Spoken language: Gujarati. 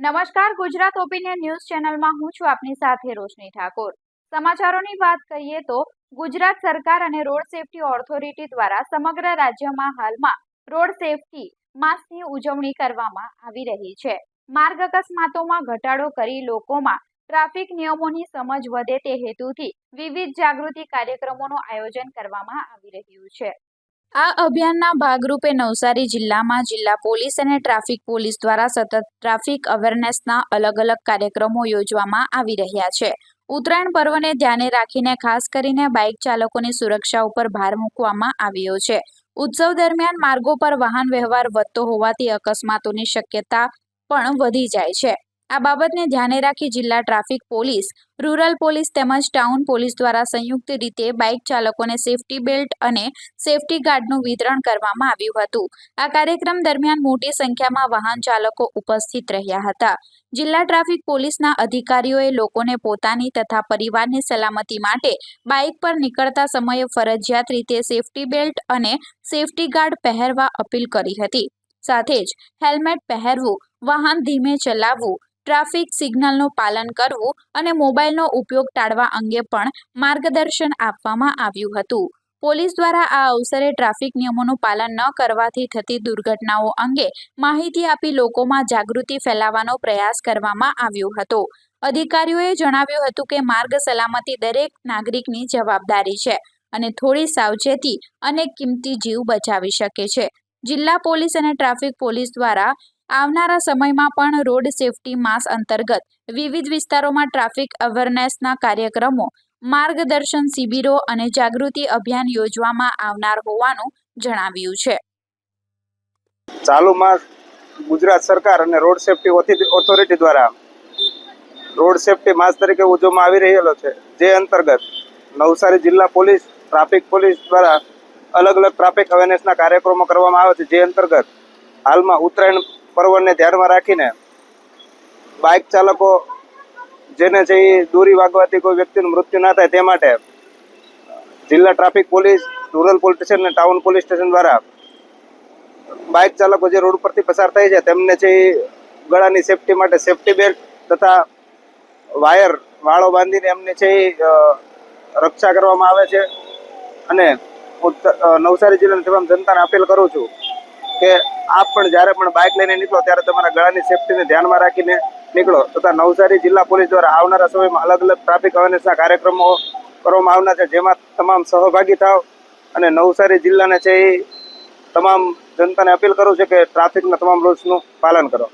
નમસ્કાર, ગુજરાત ઓપિનિયન ન્યૂઝ ચેનલમાં હું છું આપની સાથે રોશની ઠાકોર। સમાચારોની વાત કરીએ તો ગુજરાત સરકાર અને રોડ સેફટી ઓથોરિટી દ્વારા સમગ્ર રાજ્યમાં હાલમાં રોડ સેફટી માસની ઉજવણી કરવામાં આવી રહી છે। માર્ગ અકસ્માતોમાં ઘટાડો કરી લોકોમાં ટ્રાફિક નિયમોની સમજ વધે તે હેતુથી વિવિધ જાગૃતિ કાર્યક્રમોનું આયોજન કરવામાં આવી રહ્યું છે। આ અભિયાનના ભાગરૂપે નવસારી જિલ્લામાં જિલ્લા પોલીસ અને ટ્રાફિક પોલીસ દ્વારા સતત ટ્રાફિક અવેરનેસના અલગ કાર્યક્રમો યોજવામાં આવી રહ્યા છે। ઉત્તરાયણ પર્વને ધ્યાને રાખીને ખાસ કરીને બાઇક ચાલકોની સુરક્ષા ઉપર ભાર મૂકવામાં આવ્યો છે। ઉત્સવ દરમિયાન માર્ગો પર વાહન વ્યવહાર વધતો હોવાથી અકસ્માતોની શક્યતા પણ વધી જાય છે। આ બાબતને ધ્યાને રાખી જિલ્લા ટ્રાફિક પોલીસ, રૂરલ પોલીસ તેમજ ટાઉન પોલીસ દ્વારા સંયુક્ત રીતે બાઇક ચાલકોને સેફટી બેલ્ટ અને સેફટી ગાર્ડનું વિતરણ કરવામાં આવ્યું હતું। આ કાર્યક્રમ દરમિયાન મોટી સંખ્યામાં વાહન ચાલકો ઉપસ્થિત રહ્યા હતા। જિલ્લા ટ્રાફિક પોલીસના અધિકારીઓએ લોકોને પોતાની તથા પરિવારની સલામતી માટે બાઇક પર નીકળતા સમયે ફરજિયાત રીતે સેફટી બેલ્ટ અને સેફટી ગાર્ડ પહેરવા અપીલ કરી હતી। સાથે જ હેલ્મેટ પહેરવું, વાહન ધીમે ચલાવવું, ટ્રાફિક સિગ્નલનું પાલન કરવું અને મોબાઈલનો ઉપયોગ ટાળવા અંગે પણ માર્ગદર્શન આપવામાં આવ્યું હતું। પોલીસ દ્વારા આ અવસરે ટ્રાફિક નિયમોનું પાલન ન કરવાથી થતી દુર્ઘટનાઓ અંગે માહિતી આપી લોકોમાં જાગૃતિ ફેલાવવાનો પ્રયાસ કરવામાં આવ્યો હતો। અધિકારીઓએ જણાવ્યું હતું કે માર્ગ સલામતી દરેક નાગરિકની જવાબદારી છે અને થોડી સાવચેતી અનેક કિંમતી જીવ બચાવી શકે છે। જિલ્લા પોલીસ અને ટ્રાફિક પોલીસ દ્વારા આવનારા સમયમાં પણ રોડ સેફટી માસ અંતર્ગત વિવિધ વિસ્તારોમાં ટ્રાફિક અવેરનેસના કાર્યક્રમો, માર્ગદર્શન શિબિરો અને જાગૃતિ અભિયાન યોજવામાં આવનાર હોવાનું જણાવ્યું છે। ચાલુ માસ ગુજરાત સરકાર અને રોડ સેફટી ઓથોરિટી દ્વારા રોડ સેફટી માસ તરીકે ઉજવવામાં આવી રહેલો છે, જે અંતર્ગત નવસારી જિલ્લા પોલીસ, ટ્રાફિક પોલીસ દ્વારા અલગ ટ્રાફિક અવેરનેસના કાર્યક્રમો કરવામાં આવે છે। જે અંતર્ગત હાલમાં ઉત્તરાયણ પર્વને ધ્યાનમાં રાખીને બાઇક ચાલકો જેને છે એ દોરી વાગવાથી કોઈ વ્યક્તિનું મૃત્યુ ના થાય તે માટે જિલ્લા traffic police, rural police station અને ટાઉન પોલીસ સ્ટેશન દ્વારા બાઇક ચાલકો જે રોડ પરથી પસાર થાય છે તેમને છે ગળાની સેફટી માટે સેફટી બેલ્ટ તથા વાળો બાંધીને એમને છે રક્ષા કરવામાં આવે છે। અને નવસારી જિલ્લાની તમામ જનતાને અપીલ કરું છું કે આપ પણ જ્યારે પણ બાઇક લઈને નીકળો ત્યારે તમારા ગળાની સેફટીને ધ્યાનમાં રાખીને નીકળો તથા નવસારી જિલ્લા પોલીસ દ્વારા આવનારા સમયમાં અલગ ટ્રાફિક અવેરનેસના કાર્યક્રમો કરવામાં આવનાર છે, જેમાં તમામ સહભાગી થાવ અને નવસારી જિલ્લાને છે એ તમામ જનતાને અપીલ કરું છું કે ટ્રાફિકના તમામ રૂલ્સનું પાલન કરો।